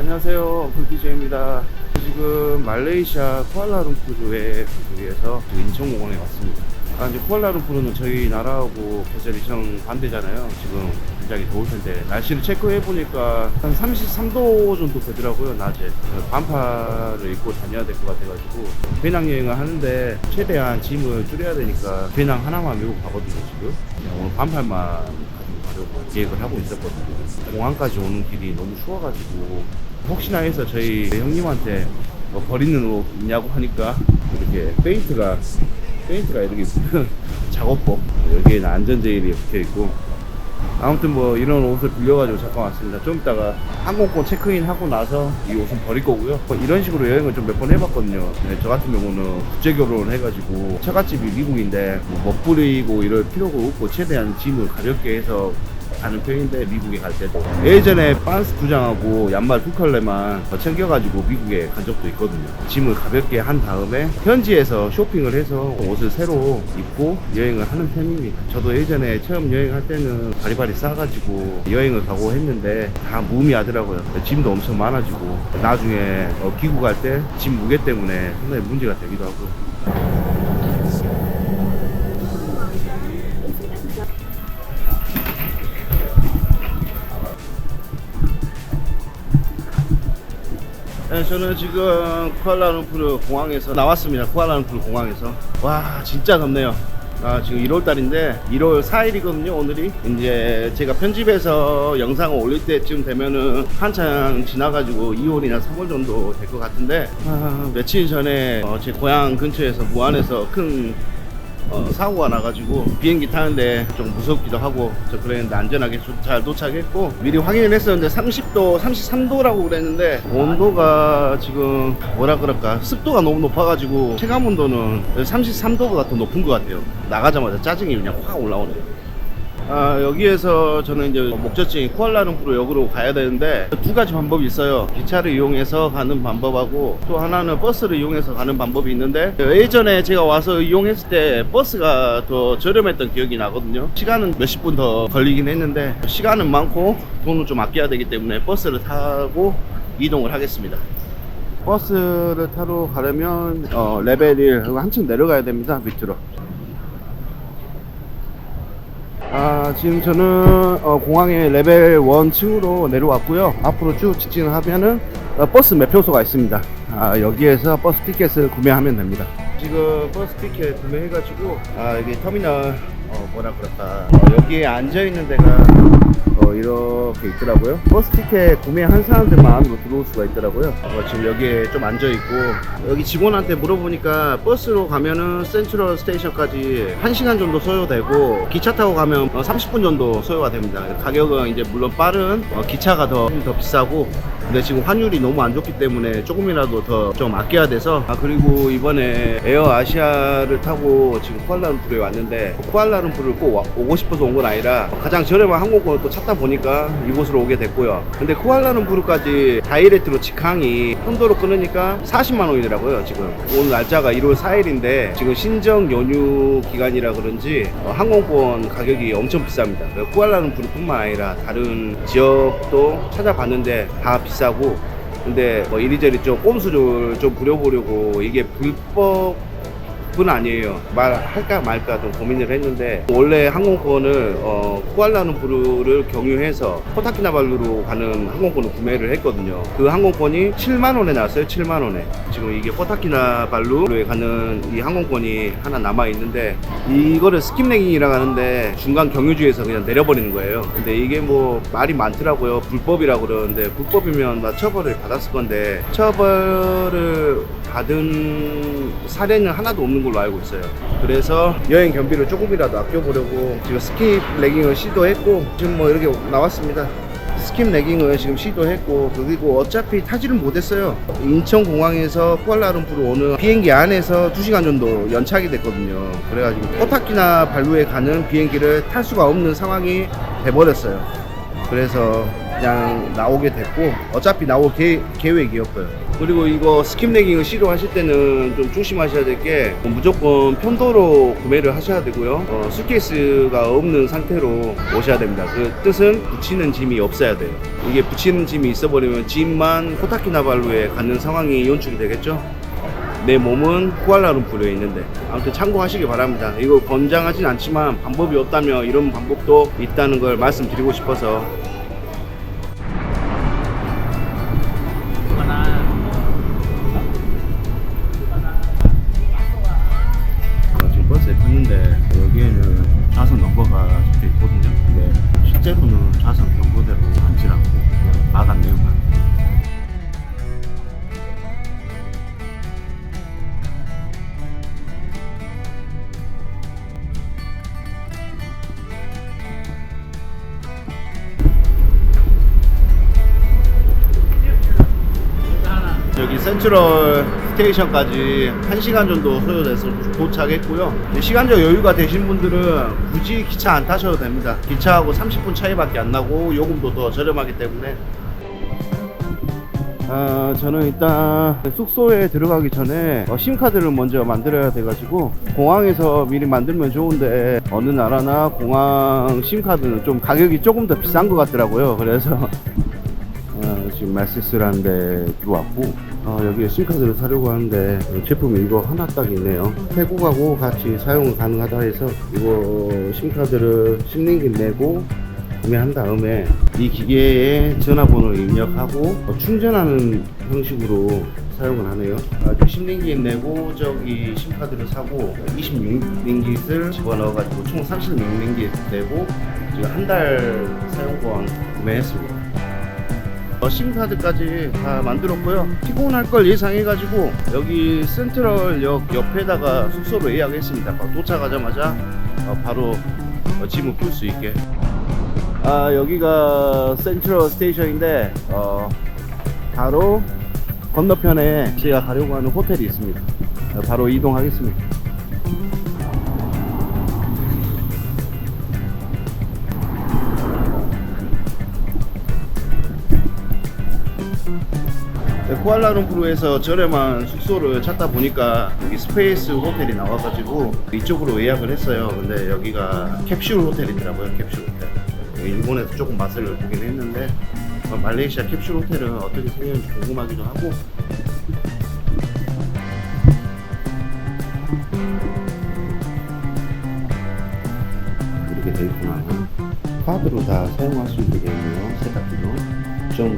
안녕하세요, 불기재입니다. 지금 말레이시아 쿠알라룸푸르에 위해서 인천공항에 왔습니다. 이제 쿠알라룸푸르는 저희 나라하고 계절이 정반대잖아요. 지금 굉장히 더울 텐데 날씨를 체크해 보니까 한 33도 정도 되더라고요. 낮에 반팔을 입고 다녀야 될 것 같아가지고 배낭여행을 하는데 최대한 짐을 줄여야 되니까 배낭 하나만 메고 가거든요. 지금 오늘 반팔만 가지고 가려고 계획을 하고 있었거든요. 공항까지 오는 길이 너무 추워가지고 혹시나 해서 저희 형님한테 버리는 옷 있냐고 하니까 이렇게 페인트가 이렇게 작업복, 여기에는 안전제일이 붙여있고, 아무튼 뭐 이런 옷을 빌려가지고 잠깐 왔습니다. 좀 이따가 항공권 체크인 하고 나서 이 옷은 버릴 거고요. 이런 식으로 여행을 좀 몇 번 해봤거든요. 네, 저 같은 경우는 국제결혼을 해가지고 처갓집이 미국인데 뭐 멋부리고 이럴 필요가 없고 최대한 짐을 가볍게 해서 가는 편인데, 미국에 갈 때도 예전에 반스 2장하고 양말 2켤레만 챙겨가지고 미국에 간 적도 있거든요. 짐을 가볍게 한 다음에 현지에서 쇼핑을 해서 옷을 새로 입고 여행을 하는 편입니다. 저도 예전에 처음 여행할 때는 바리바리 싸가지고 여행을 가고 했는데 다 무의미하더라고요. 짐도 엄청 많아지고 나중에 기구 갈 때 짐 무게 때문에 상당히 문제가 되기도 하고. 네, 저는 지금 쿠알라룸푸르 공항에서 나왔습니다. 쿠알라룸푸르 공항에서. 와, 진짜 덥네요. 지금 1월달인데 1월 4일이거든요 오늘이. 이제 제가 편집해서 영상을 올릴 때쯤 되면은 한창 지나가지고 2월이나 3월 정도 될 것 같은데, 며칠 전에 제 고향 근처에서 무안에서 큰 사고가 나가지고 비행기 타는데 좀 무섭기도 하고 그랬는데 안전하게 잘 도착했고, 미리 확인을 했었는데 30도, 33도라고 그랬는데 온도가 지금 뭐라 그럴까, 습도가 너무 높아가지고 체감 온도는 33도보다 더 높은 것 같아요. 나가자마자 짜증이 그냥 확 올라오네요. 여기에서 저는 이제 목적지인 쿠알라룸푸르 역으로 가야 되는데 두 가지 방법이 있어요. 기차를 이용해서 가는 방법하고 또 하나는 버스를 이용해서 가는 방법이 있는데, 예전에 제가 와서 이용했을 때 버스가 더 저렴했던 기억이 나거든요. 시간은 몇십 분 더 걸리긴 했는데 시간은 많고 돈은 좀 아껴야 되기 때문에 버스를 타고 이동을 하겠습니다. 버스를 타러 가려면 레벨 1 한층 내려가야 됩니다. 밑으로. 지금 저는 공항의 레벨 1 층으로 내려왔고요. 앞으로 쭉 직진을 하면은 버스 매표소가 있습니다. 여기에서 버스 티켓을 구매하면 됩니다. 지금 버스 티켓 구매해가지고 여기 터미널 뭐라 그럴까, 여기에 앉아있는 데가 이렇게 있더라고요. 버스 티켓 구매한 사람들만 안으로 들어올 수가 있더라고요. 지금 여기에 좀 앉아있고, 여기 직원한테 물어보니까 버스로 가면은 센트럴 스테이션까지 1시간 정도 소요되고 기차 타고 가면 30분 정도 소요가 됩니다. 가격은 이제 물론 빠른 기차가 더 비싸고, 근데 지금 환율이 너무 안 좋기 때문에 조금이라도 더 좀 아껴야 돼서. 그리고 이번에 에어 아시아를 타고 지금 쿠알라룸푸르에 왔는데, 쿠알라룸푸르를 꼭 오고 싶어서 온 건 아니라 가장 저렴한 항공권을 또 찾다 보니까 이곳으로 오게 됐고요. 근데 쿠알라룸푸르까지 다이렉트로 직항이 편도로 끊으니까 40만 원이더라고요. 지금 오늘 날짜가 1월 4일인데 지금 신정 연휴 기간이라 그런지 항공권 가격이 엄청 비쌉니다. 쿠알라룸푸르 뿐만 아니라 다른 지역도 찾아봤는데 다 비싸고, 근데 이리저리 좀 꼼수를 좀 부려보려고, 이게 불법은 아니에요. 말할까 말까 좀 고민을 했는데, 원래 항공권을 쿠알라룸푸르를 경유해서 코타키나발루로 가는 항공권을 구매를 했거든요. 그 항공권이 7만원에 나왔어요. 7만원에. 지금 이게 코타키나발루에 가는 이 항공권이 하나 남아있는데, 이거를 스킵레깅이라고 하는데 중간 경유지에서 그냥 내려버리는 거예요. 근데 이게 뭐 말이 많더라고요. 불법이라고 그러는데, 불법이면 나 처벌을 받았을 건데 처벌을 받은 사례는 하나도 없는 걸로 알고 있어요. 그래서 여행 경비를 조금이라도 아껴보려고 지금 스킵 레깅을 시도했고, 지금 뭐 이렇게 나왔습니다. 스킵 레깅을 지금 시도했고, 그리고 어차피 타지를 못했어요. 인천공항에서 쿠알라룸푸르 오는 비행기 안에서 2시간 정도 연착이 됐거든요. 그래가지고 코타키나발루에 가는 비행기를 탈 수가 없는 상황이 돼버렸어요. 그래서 그냥 나오게 됐고, 어차피 나올 계획이었고요. 그리고 이거 스킵 레깅을 시도하실 때는 좀 조심하셔야 될 게 무조건 편도로 구매를 하셔야 되고요. 수트케이스가 없는 상태로 오셔야 됩니다. 그 뜻은 붙이는 짐이 없어야 돼요. 이게 붙이는 짐이 있어버리면 짐만 코타키나발루에 가는 상황이 연출이 되겠죠. 내 몸은 쿠알라룸푸르에 있는데, 아무튼 참고하시기 바랍니다. 이거 권장하진 않지만 방법이 없다면 이런 방법도 있다는 걸 말씀드리고 싶어서. 지금 버스에 탔는데 여기에는 좌석 넘버가 적혀 있거든요. 근데 실제로는 좌석 넘버대로 앉지 않고 그냥 막았네요. 여기 센트럴 스테이션까지 1시간 정도 소요돼서 도착했고요. 시간적 여유가 되신 분들은 굳이 기차 안 타셔도 됩니다. 기차하고 30분 차이밖에 안 나고 요금도 더 저렴하기 때문에. 저는 일단 숙소에 들어가기 전에 심카드를 먼저 만들어야 돼가지고 공항에서 미리 만들면 좋은데 어느 나라나 공항 심카드는 좀 가격이 조금 더 비싼 것 같더라고요. 그래서 지금 마시스라는 데 들어왔고 여기에 심카드를 사려고 하는데 제품이 이거 하나 딱 있네요. 태국하고 같이 사용 가능하다 해서 이거 심카드를 10링깃 내고 구매한 다음에 이 기계에 전화번호를 입력하고 충전하는 형식으로 사용을 하네요. 10링깃 내고 저기 심카드를 사고 26링깃을 집어넣어가지고 총 36링깃 내고 지금 한 달 사용권 구매했습니다. 심카드까지 다 만들었고요. 피곤할 걸 예상해가지고 여기 센트럴역 옆에다가 숙소로 예약했습니다. 도착하자마자 바로 짐을 풀 수 있게. 여기가 센트럴 스테이션인데 바로 건너편에 제가 가려고 하는 호텔이 있습니다. 바로 이동하겠습니다. 쿠알라룸푸르에서 저렴한 숙소를 찾다 보니까 여기 스페이스 호텔이 나와가지고 이쪽으로 예약을 했어요. 근데 여기가 캡슐 호텔이더라고요. 캡슐 호텔. 일본에서 조금 맛을 보긴 했는데 말레이시아 캡슐 호텔은 어떻게 생겼는지 궁금하기도 하고. 이렇게 돼 있구나. 카드로 다 사용할 수 있게 되어 있네요. 세탁기도 좀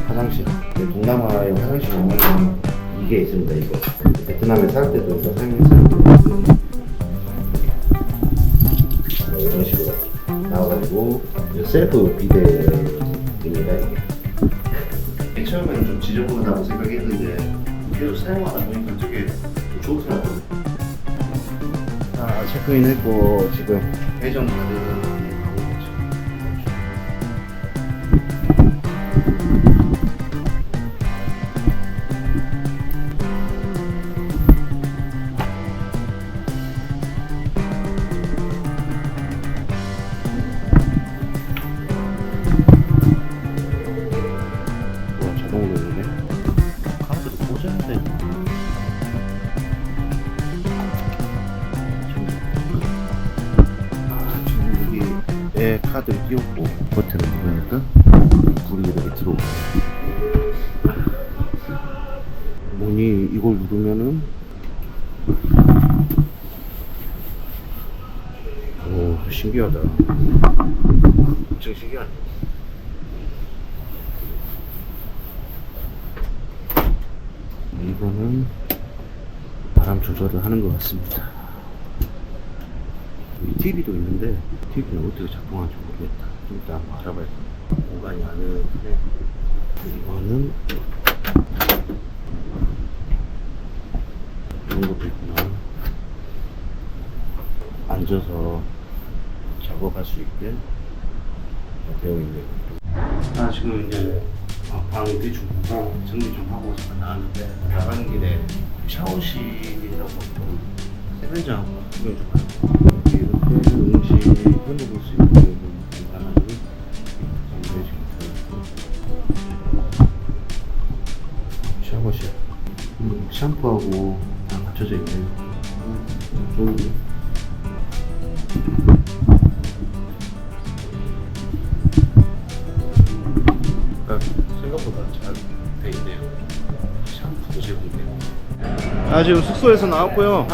화장실. 동남아의 화장실 보면 이게 있습니다. 이거 베트남에 살 때도 이거 사용했었는데 이런 식으로 나와가지고 셀프 비데입니다. 이게 처음에는 좀 지저분하다고 생각했는데 계속 사용하다 보니까 되게 좋더라고요. 체크인 했고 지금 회전 카드 카드를 끼웠고 버튼을 누르니까 불이 이렇게 들어오고 뭐니 이걸 누르면은 오 신기하다. 엄청 신기하네. 이거는 바람 조절을 하는 것 같습니다. TV도 있는데 TV는 어떻게 작동하는지 모르겠다. 좀 이따 한번 알아봐야 돼. 공간이 아는데 이거는 이런 것도 있구나. 앉아서 작업할 수 있게 되어 있네요. 지금 이제 방 대충 보고 정리 좀 하고 잠깐 나왔는데 나가는 길에 샤워실이라고 세면장 구경 좀 하고 이렇게 음식 해먹을 수 있는 공간이 정해져 있고 샴푸하고 다 갖춰져 있네요. 좋은데. 생각보다 잘 돼 있네요. 샴푸도 제공돼요. 지금 숙소에서 나왔고요.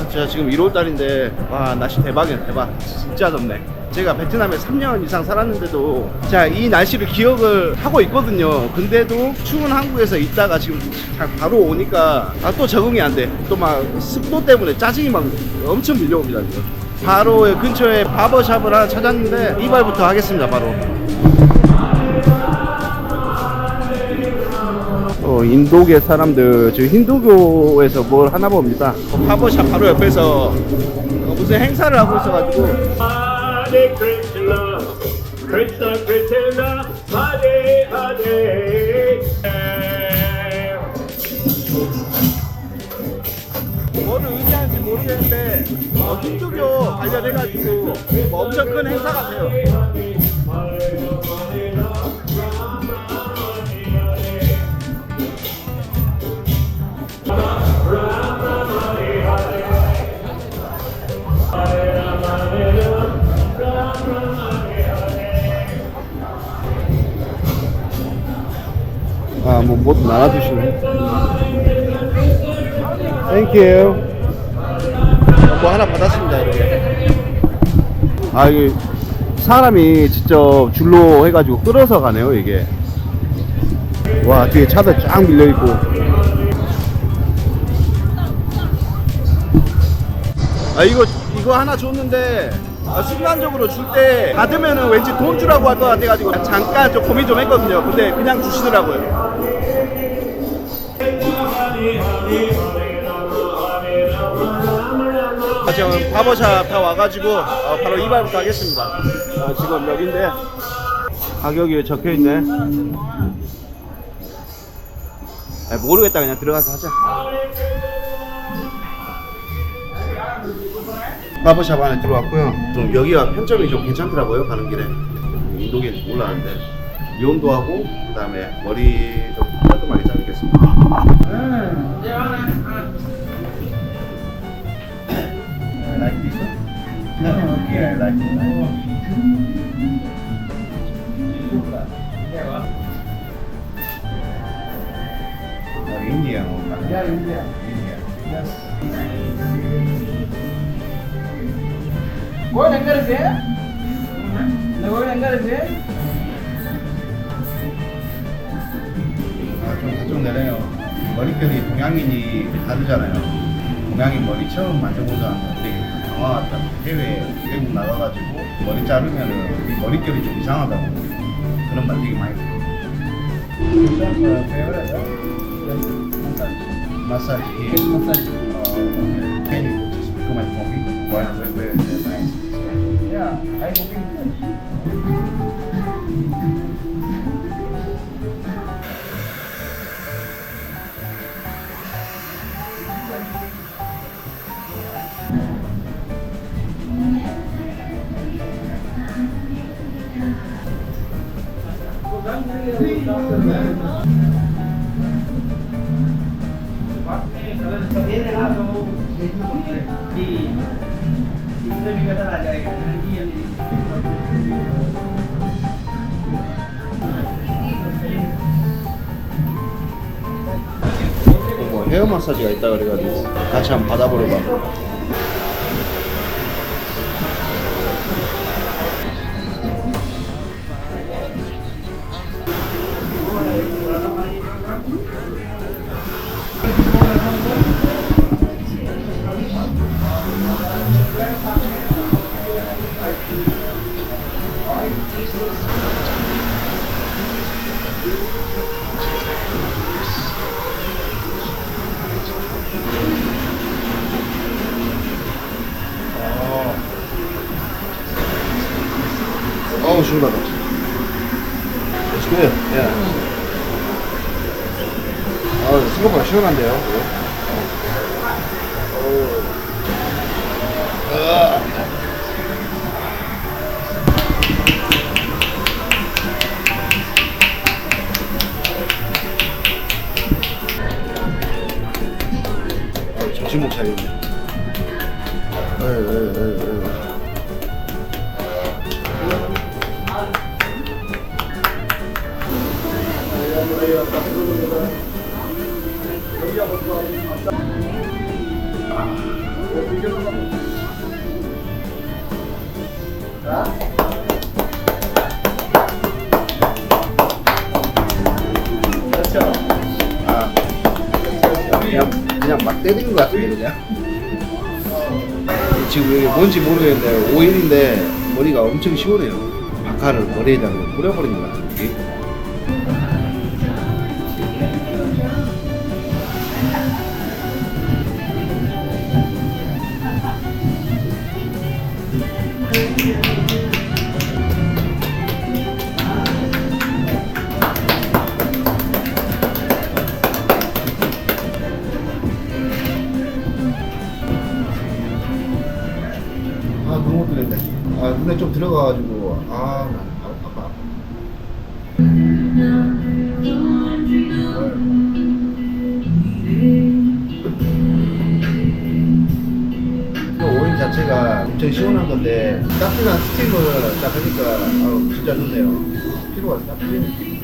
제가 지금 1월달인데 와 날씨 대박이네. 대박. 진짜 덥네. 제가 베트남에 3년 이상 살았는데도 자, 이 날씨를 기억을 하고 있거든요. 근데도 추운 한국에서 있다가 지금 바로 오니까 또 적응이 안 돼. 또 막 습도 때문에 짜증이 막 엄청 밀려옵니다. 지금. 바로 근처에 바버샵을 하나 찾았는데 이발부터 하겠습니다. 바로. 인도계 사람들 지금 힌두교에서 뭘 하나 봅니다. 바버샵 바로 옆에서 무슨 행사를 하고 있어가지고. Hare Krishna, Krishna Krishna, Hare Hare. 뭐를 의미하는지 모르겠는데 힌두교 관련해가지고 뭐 엄청 큰 행사 같아요. 뭐 나눠주시네. 땡큐. 뭐 하나 받았습니다. 이렇게. 이게 사람이 직접 줄로 해가지고 끌어서 가네요. 이게. 와, 뒤에 차들 쫙 밀려있고. 이거 하나 줬는데 순간적으로 줄 때 받으면은 왠지 돈 주라고 할 것 같아가지고 잠깐 좀 고민 좀 했거든요. 근데 그냥 주시더라고요. 지금 바버샵 다 와가지고 바로 이발부터 하겠습니다. 지금 여기인데 가격이 적혀있네. 모르겠다. 그냥 들어가서 하자. 바버샵 안에 들어왔고요. 좀 여기가 편점이 좀 괜찮더라고요. 가는 길에. 인도계인지 몰랐는데 미용도 하고 그 다음에 머리 좀 깔끔하게 자르겠습니다. Like this one? Okay, I like it. India. Yeah, India. Yes. Go and enter there. Go and enter there. 좀 내려요. 머릿결이 동양인이 다르잖아요. 동양인 머리 처음 만져본 사람은 되게 당황하다. 해외 외국 나가가지고 머리 자르면은 머릿결이 좀 이상하다고 그런 말 되게 많이 들어요. 마사지. Can you just become my coffee? Where is it nice? Yeah, I'm cooking. 뭐 헤어 마사지가 있다 그래가지고 같이 한번 받아보러 가. 어우 시원하다. It's good. Yeah. 생각보다 시원한데요. 그냥 막 때리는 것 같은데 그냥. 지금 이게 뭔지 모르겠는데 오일인데 머리가 엄청 시원해요. 바카를 머리에다 뿌려버린 것 같은 느낌. 너무 들렸네. 눈에 좀 들어가가지고 아파. 오일 자체가 엄청 시원한 건데 따뜻한 스팀을 딱 하니까 진짜 좋네요. 피로가 딱 풀리는 느낌인데.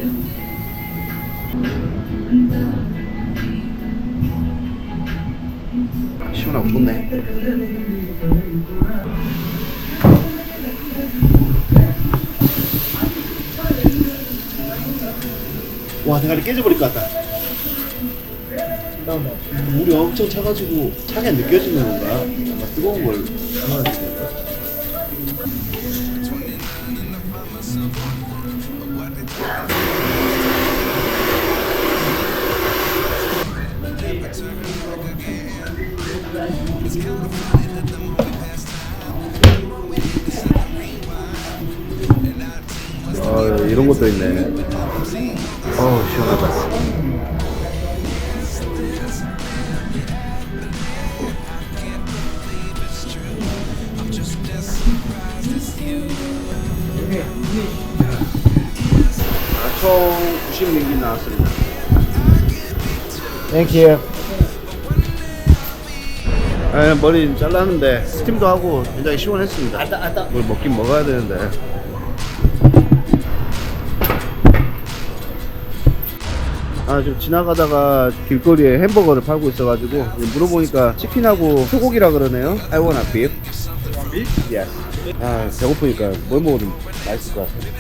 시원하고 좋네. 와, 대가리 깨져버릴 것 같다. 물이 엄청 차가지고 차게 느껴지는 건가? 아마 뜨거운 걸 담아야 될 것 같아. 이런 것도 있네. 시원하다. 총 90링기 나왔습니다. 땡큐. 머리 잘랐는데 스팀도 하고 굉장히 시원했습니다. 뭘 먹긴 먹어야 되는데. 좀 지나가다가 길거리에 햄버거를 팔고 있어가지고 물어보니까 치킨하고 소고기라 그러네요. I want a beef. Yes. 배고프니까 뭘 먹어도 맛있을 것 같아요.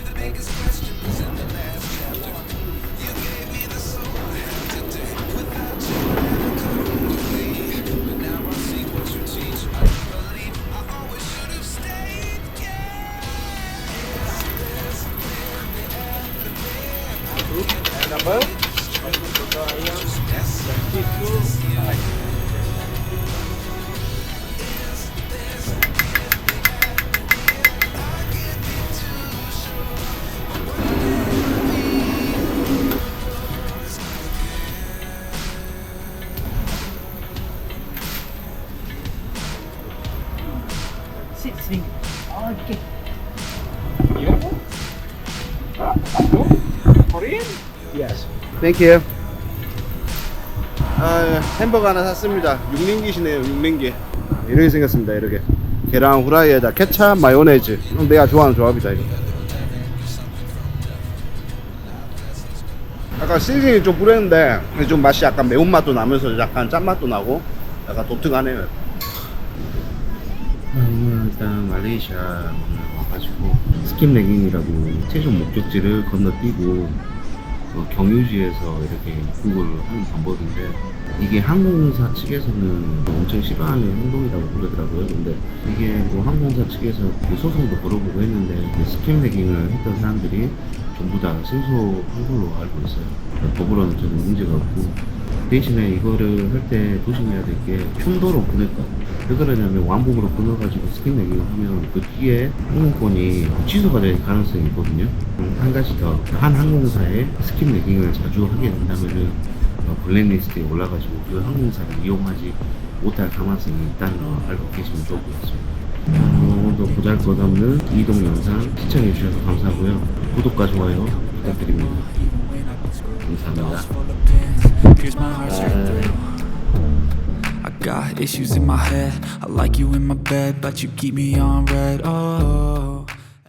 이렇게. 이런 거? Korean? Yes. Thank you. 햄버거 하나 샀습니다. 6링깃이네요. 6링깃. 이렇게 생겼습니다. 이렇게 계란 후라이에다 케찹, 마요네즈. 내가 좋아하는 조합이다 이거. 아까 시즈닝 좀 뿌렸는데 좀 맛이 약간 매운맛도 나면서 약간 짠맛도 나고 약간 독특하네요. 일단 말레이시아 와가지고 스킨 레깅이라고 최종 목적지를 건너뛰고 경유지에서 이렇게 입국을 하는 방법인데, 이게 항공사 측에서는 엄청 싫어하는 행동이라고 그러더라고요. 근데 이게 뭐 항공사 측에서 소송도 걸어보고 했는데 스킨 레깅을 했던 사람들이 전부 다 승소한 걸로 알고 있어요. 법으로는 전혀 문제가 없고, 대신에 이거를 할 때 조심해야 될 게 충도로 끊을 것. 왜 그러냐면 왕복으로 끊어가지고 스킨 레깅을 하면 그 뒤에 항공권이 취소가 될 가능성이 있거든요. 한 가지 더, 한 항공사에 스킨 레깅을 자주 하게 된다면은 블랙리스트에 올라가지고 그 항공사를 이용하지 못할 가능성이 있다는 거 알고 계시면 좋을 것 같습니다. 오늘도 보잘것없는 이동 영상 시청해주셔서 감사하고요. 구독과 좋아요 부탁드립니다. 감사합니다. Got issues in my head. I like you in my bed, but you keep me on red. Oh,